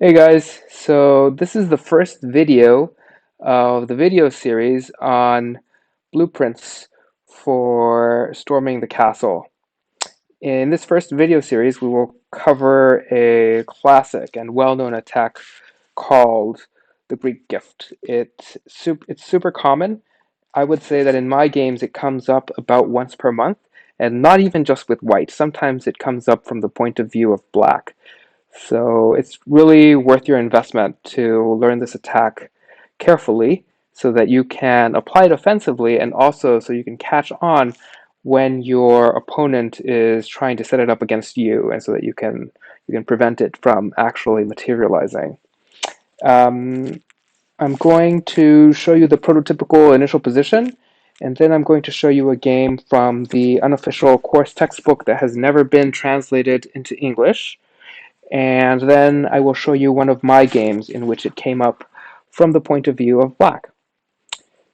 Hey guys, so this is the first video of the video series on blueprints for storming the castle. In this first video series, we will cover a classic and well-known attack called the Greek Gift. It's super common. I would say that in my games it comes up about once per month, and not even just with white. Sometimes it comes up from the point of view of black. So it's really worth your investment to learn this attack carefully so that you can apply it offensively and also so you can catch on when your opponent is trying to set it up against you and so that you can prevent it from actually materializing. Um, I'm going to show you the prototypical initial position, and then I'm going to show you a game from the unofficial course textbook that has never been translated into English. And then I will show you one of my games in which it came up from the point of view of black.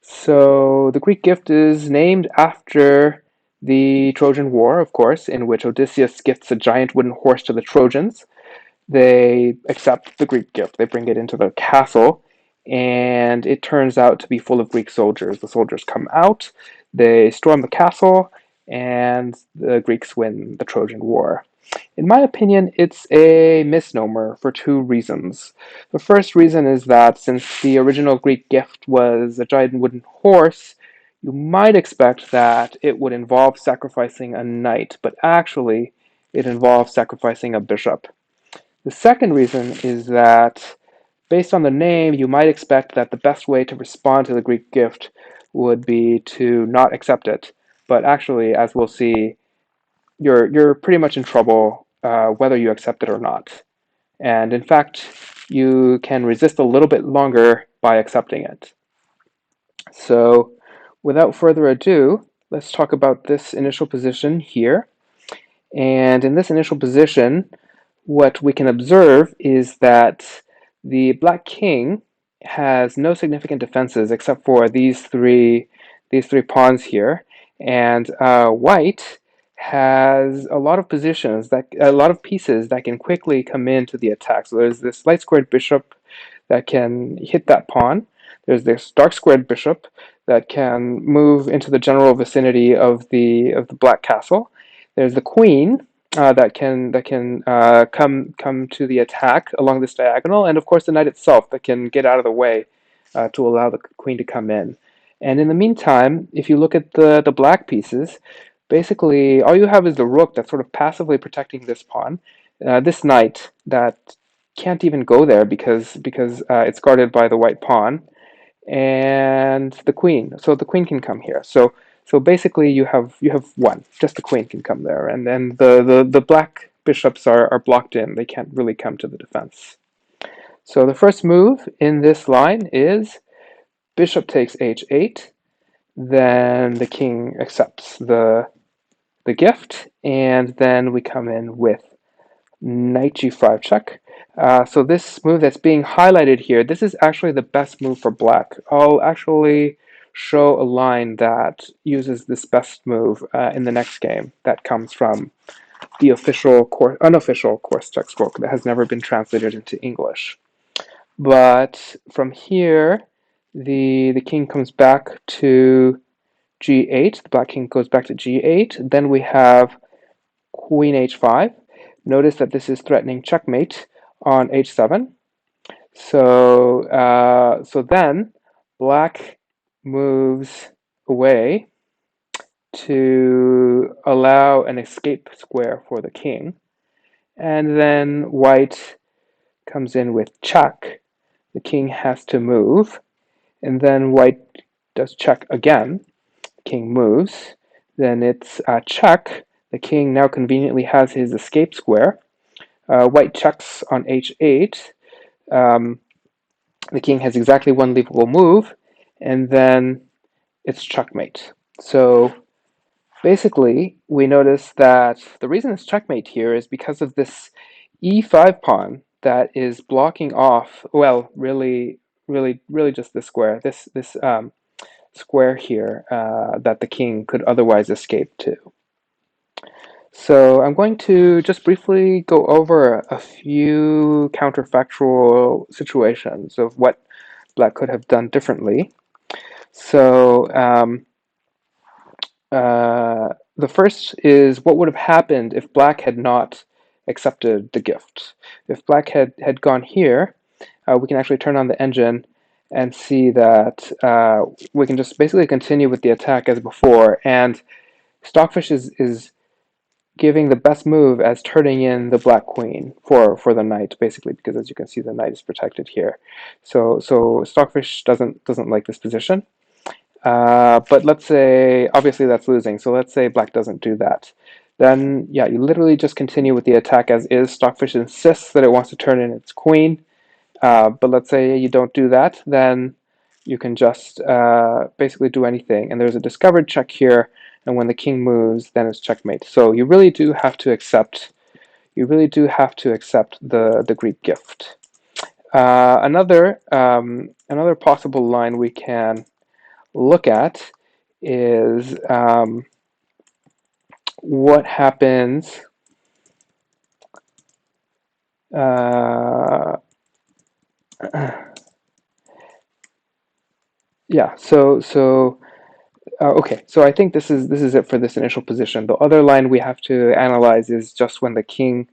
So the Greek gift is named after the Trojan War, of course, in which Odysseus gifts a giant wooden horse to the Trojans. They accept the Greek gift. They bring it into the castle, and it turns out to be full of Greek soldiers. The soldiers come out, they storm the castle, and the Greeks win the Trojan War. In my opinion, it's a misnomer for two reasons. The first reason is that since the original Greek gift was a giant wooden horse, you might expect that it would involve sacrificing a knight, but actually, it involves sacrificing a bishop. The second reason is that, based on the name, you might expect that the best way to respond to the Greek gift would be to not accept it. But actually, as we'll see, you're pretty much in trouble whether you accept it or not. And in fact, you can resist a little bit longer by accepting it. So without further ado, let's talk about this initial position here. And in this initial position, what we can observe is that the black king has no significant defenses except for these three pawns here, and white has a lot of a lot of pieces that can quickly come into the attack. So there's this light squared bishop that can hit that pawn. There's this dark squared bishop that can move into the general vicinity of the black castle. There's the queen that can come to the attack along this diagonal, and of course the knight itself that can get out of the way to allow the queen to come in. And in the meantime, if you look at the black pieces, basically all you have is the rook that's sort of passively protecting this pawn. This knight that can't even go there because it's guarded by the white pawn, and the queen. So the queen can come here. So basically you have one. Just the queen can come there, and then the black bishops are blocked in. They can't really come to the defense. So the first move in this line is bishop takes h8. Then the king accepts the gift, and then we come in with knight g5 check. So this move that's being highlighted here, this is actually the best move for black. I'll actually show a line that uses this best move in the next game that comes from the unofficial course textbook that has never been translated into English. But from here, the king comes back to g8. The black king goes back to g8. Then we have queen h5. Notice that this is threatening checkmate on h7. So then black moves away to allow an escape square for the king, and then white comes in with check. The king has to move, and then white does check again. King moves, then it's check. The king now conveniently has his escape square. White checks on h8. Um, the king has exactly one leapable move, and then it's checkmate. So basically, we notice that the reason it's checkmate here is because of this e5 pawn that is blocking off, well, really just this square, this square here that the king could otherwise escape to. So I'm going to just briefly go over a few counterfactual situations of what Black could have done differently. So the first is what would have happened if Black had not accepted the gift. If Black had gone here, we can actually turn on the engine and see that we can just basically continue with the attack as before. And Stockfish is giving the best move as turning in the black queen for the knight, basically, because as you can see, the knight is protected here. So Stockfish doesn't like this position. But let's say, obviously that's losing, so let's say Black doesn't do that. Then, yeah, you literally just continue with the attack as is. Stockfish insists that it wants to turn in its queen, but let's say you don't do that, then you can just basically do anything. And there's a discovered check here, and when the king moves, then it's checkmate. So you really do have to accept. You really do have to accept the Greek gift. Another possible line we can look at is what happens. Uh, yeah. Okay, so I think this is it for this initial position. The other line we have to analyze is just when the king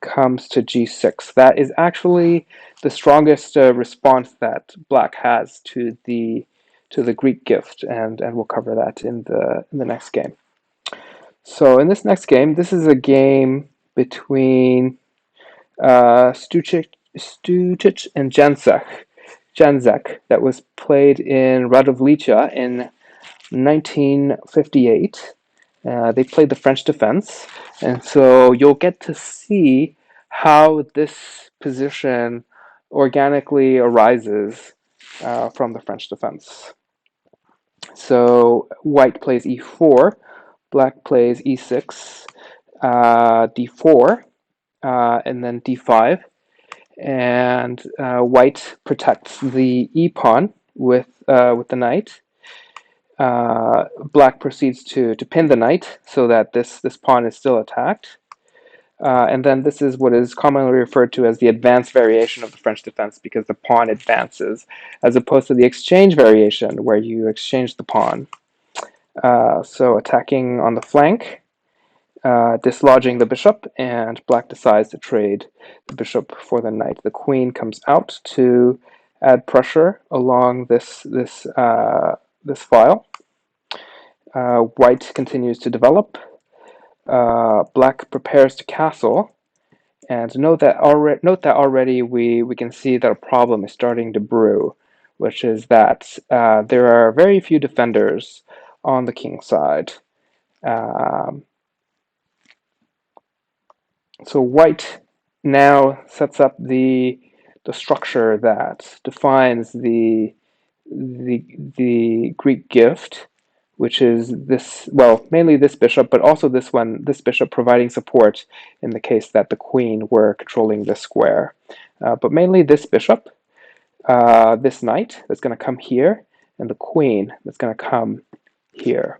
comes to g6. That is actually the strongest response that Black has to the Greek gift, and we'll cover that in the next game. So in this next game, this is a game between Stučić and Janzek that was played in Radovljica in 1958. They played the French defense, and so you'll get to see how this position organically arises from the French defense. So white plays e4, black plays e6, d4, and then d5, and white protects the e pawn with the knight. Black proceeds to pin the knight so that this pawn is still attacked. And then this is what is commonly referred to as the advanced variation of the French defense, because the pawn advances, as opposed to the exchange variation where you exchange the pawn. So attacking on the flank, dislodging the bishop, and Black decides to trade the bishop for the knight. The queen comes out to add pressure along this file. White continues to develop. Black prepares to castle, and note that already we can see that a problem is starting to brew, which is that there are very few defenders on the king side. So white now sets up the structure that defines the Greek gift, which is this, well, mainly this bishop, but also this bishop providing support in the case that the queen were controlling this square. But mainly this bishop, this knight that's going to come here, and the queen that's going to come here.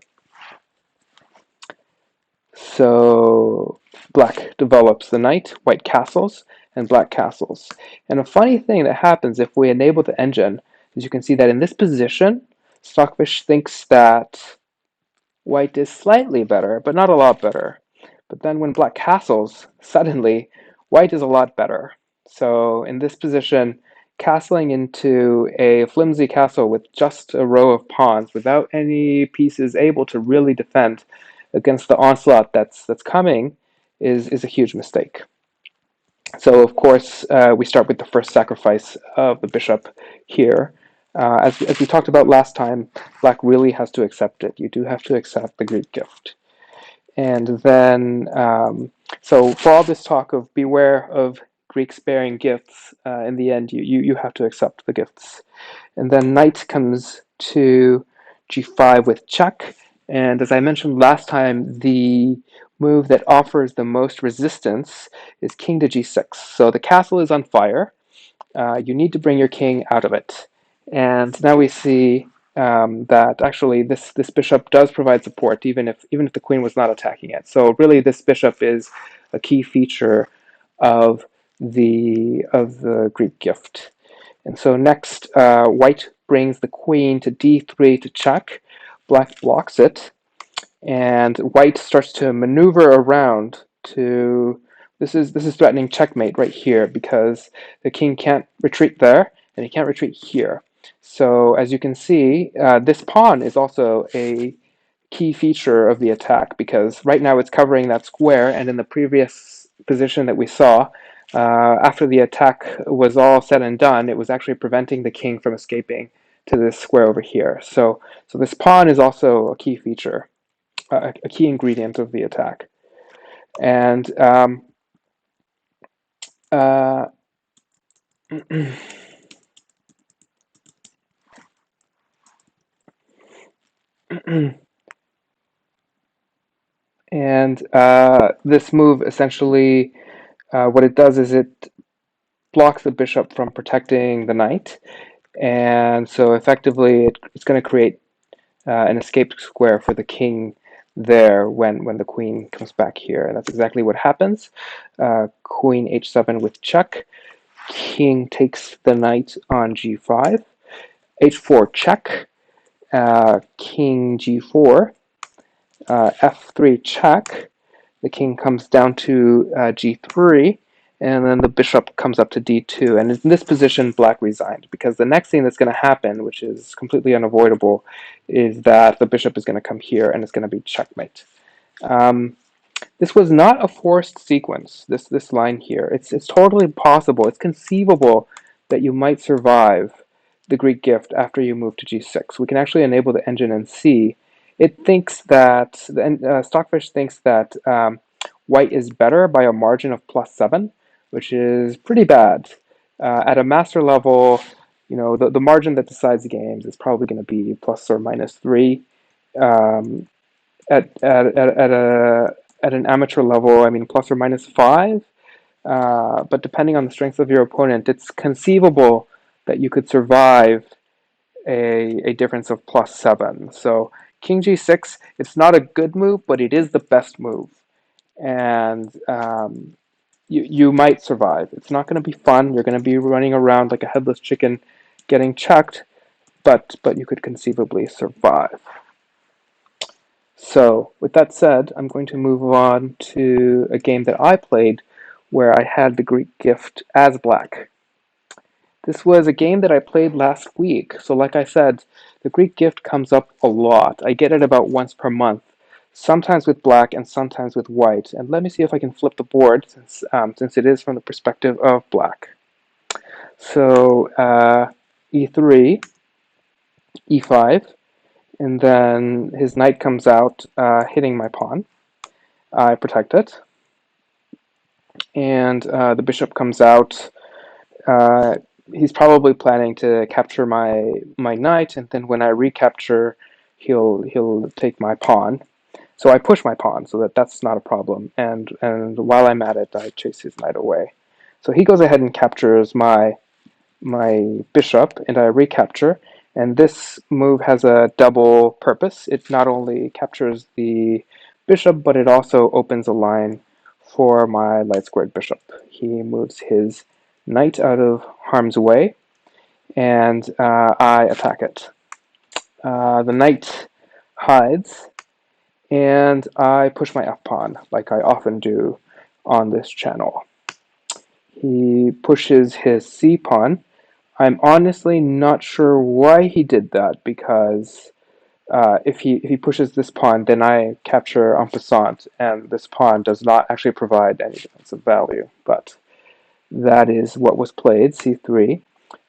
So black develops the knight, white castles, and black castles. And a funny thing that happens if we enable the engine is you can see that in this position, Stockfish thinks that white is slightly better, but not a lot better. But then when black castles, suddenly white is a lot better. So in this position, castling into a flimsy castle with just a row of pawns without any pieces able to really defend against the onslaught that's coming is a huge mistake. So of course we start with the first sacrifice of the bishop here. As we talked about last time, Black really has to accept it. You do have to accept the Greek gift. And then, so for all this talk of beware of Greek sparing gifts, in the end, you have to accept the gifts. And then knight comes to g5 with check. And as I mentioned last time, the move that offers the most resistance is king to g6. So the castle is on fire. You need to bring your king out of it. And now we see that actually this bishop does provide support, even if the queen was not attacking it. So really, this bishop is a key feature of the Greek gift. And so next, white brings the queen to d3 to check. Black blocks it, and white starts to maneuver around to. This is threatening checkmate right here because the king can't retreat there and he can't retreat here. So as you can see, this pawn is also a key feature of the attack because right now it's covering that square, and in the previous position that we saw, after the attack was all said and done, it was actually preventing the king from escaping to this square over here. So this pawn is also a key feature, a key ingredient of the attack. And uh, and this move essentially, what it does is it blocks the bishop from protecting the knight, and so effectively it's going to create an escaped square for the king there when the queen comes back here, and that's exactly what happens. Queen h7 with check. King takes the knight on g5. h4 check. King g4. F3 check. The king comes down to g3, and then the bishop comes up to d2. And in this position, black resigned, because the next thing that's going to happen, which is completely unavoidable, is that the bishop is going to come here, and it's going to be checkmate. This was not a forced sequence, this line here. It's totally possible. It's conceivable that you might survive the Greek gift after you move to g6. We can actually enable the engine and see. It thinks that, Stockfish thinks that white is better by a margin of +7, which is pretty bad. At a master level, the margin that decides the games is probably going to be ±3. Um, at an amateur level, I mean, ±5. But depending on the strength of your opponent, it's conceivable that you could survive a difference of +7. So King G6, it's not a good move, but it is the best move, and you might survive. It's not going to be fun. You're going to be running around like a headless chicken, getting checked, but you could conceivably survive. So with that said, I'm going to move on to a game that I played where I had the Greek gift as black. This was a game that I played last week. So like I said, the Greek gift comes up a lot. I get it about once per month, sometimes with black and sometimes with white. And let me see if I can flip the board since it is from the perspective of black. So e3, e5, and then his knight comes out, hitting my pawn. I protect it, and the bishop comes out. Uh, he's probably planning to capture my knight, and then when I recapture, he'll take my pawn. So I push my pawn so that's not a problem. And while I'm at it, I chase his knight away. So he goes ahead and captures my bishop, and I recapture. And this move has a double purpose. It not only captures the bishop, but it also opens a line for my light squared bishop. He moves his knight out of harm's way, and I attack it. The knight hides, and I push my f-pawn, like I often do on this channel. He pushes his c-pawn. I'm honestly not sure why he did that, because if he pushes this pawn, then I capture en passant, and this pawn does not actually provide any defensive value. But that is what was played, c3.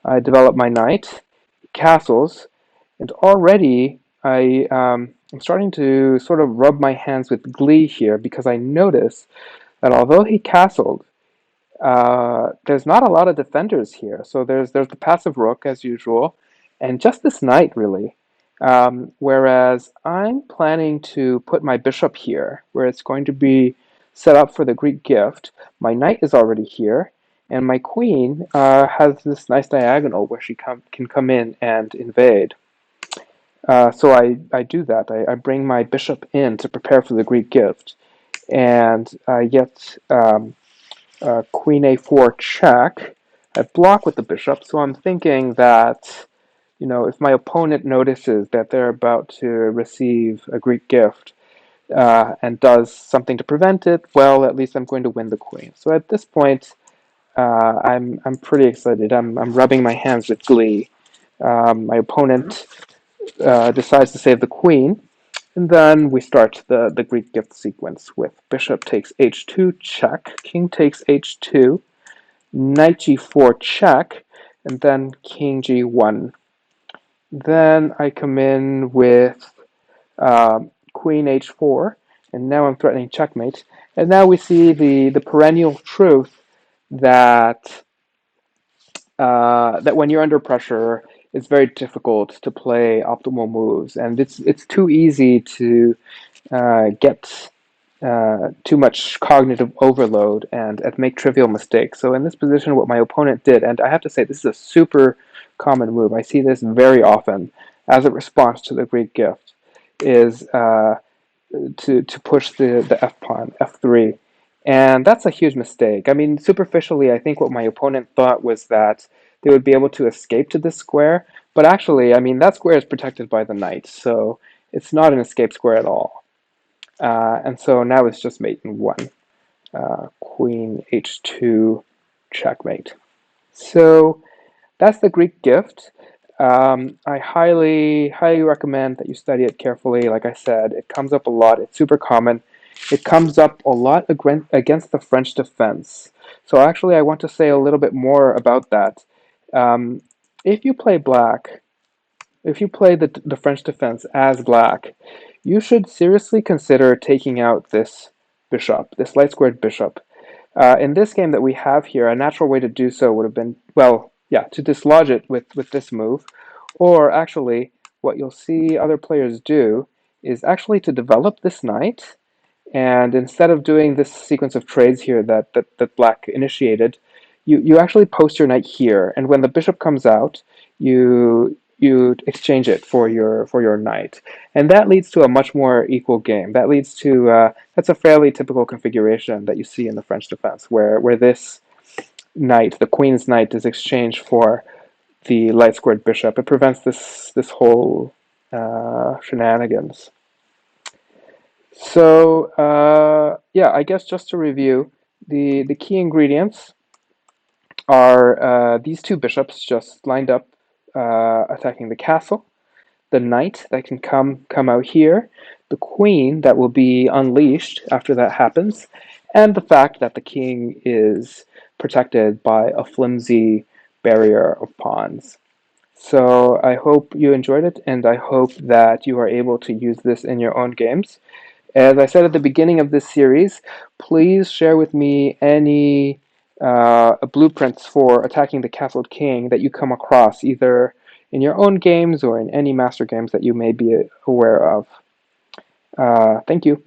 I develop my knight, castles, and already I'm starting to sort of rub my hands with glee here, because I notice that although he castled, there's not a lot of defenders here. So there's the passive rook as usual, and just this knight really. Whereas I'm planning to put my bishop here, where it's going to be set up for the Greek gift. My knight is already here, and my queen has this nice diagonal where she can come in and invade. So I do that. I bring my bishop in to prepare for the Greek gift, and I get queen a4 check. I block with the bishop, so I'm thinking that, if my opponent notices that they're about to receive a Greek gift and does something to prevent it, well, at least I'm going to win the queen. So at this point, I'm pretty excited. I'm rubbing my hands with glee. My opponent decides to save the queen, and then we start the Greek gift sequence with bishop takes h2 check, king takes h2, knight g4 check, and then king g1. Then I come in with queen h4, and now I'm threatening checkmate. And now we see the perennial truth that that when you're under pressure, it's very difficult to play optimal moves, and it's too easy to get too much cognitive overload and make trivial mistakes. So in this position, what my opponent did, and I have to say this is a super common move, I see this very often as a response to the Greek gift, is to push the f pawn, f3. And that's a huge mistake. I mean, superficially, I think what my opponent thought was that they would be able to escape to this square, but actually, I mean, that square is protected by the knight, so it's not an escape square at all. And so now it's just mate in one. Queen h2 checkmate. So that's the Greek gift. I highly recommend that you study it carefully. Like I said, it comes up a lot. It's super common. It comes up a lot against the French defense. So actually, I want to say a little bit more about that. Um, if you play black, if you play the French defense as black, you should seriously consider taking out this bishop, this light squared bishop. In this game that we have here, a natural way to do so would have been, well, yeah, to dislodge it with this move. Or actually, what you'll see other players do is actually to develop this knight, and instead of doing this sequence of trades here that black initiated, you actually post your knight here, and when the bishop comes out, you exchange it for your knight, and that leads to a much more equal game. That leads to that's a fairly typical configuration that you see in the French defense, where this knight, the queen's knight, is exchanged for the light squared bishop. It prevents this whole shenanigans. So yeah, I guess just to review, the key ingredients are these two bishops just lined up attacking the castle, the knight that can come out here, the queen that will be unleashed after that happens, and the fact that the king is protected by a flimsy barrier of pawns. So I hope you enjoyed it, and I hope that you are able to use this in your own games. As I said at the beginning of this series, please share with me any blueprints for attacking the castled king that you come across, either in your own games or in any master games that you may be aware of. Thank you.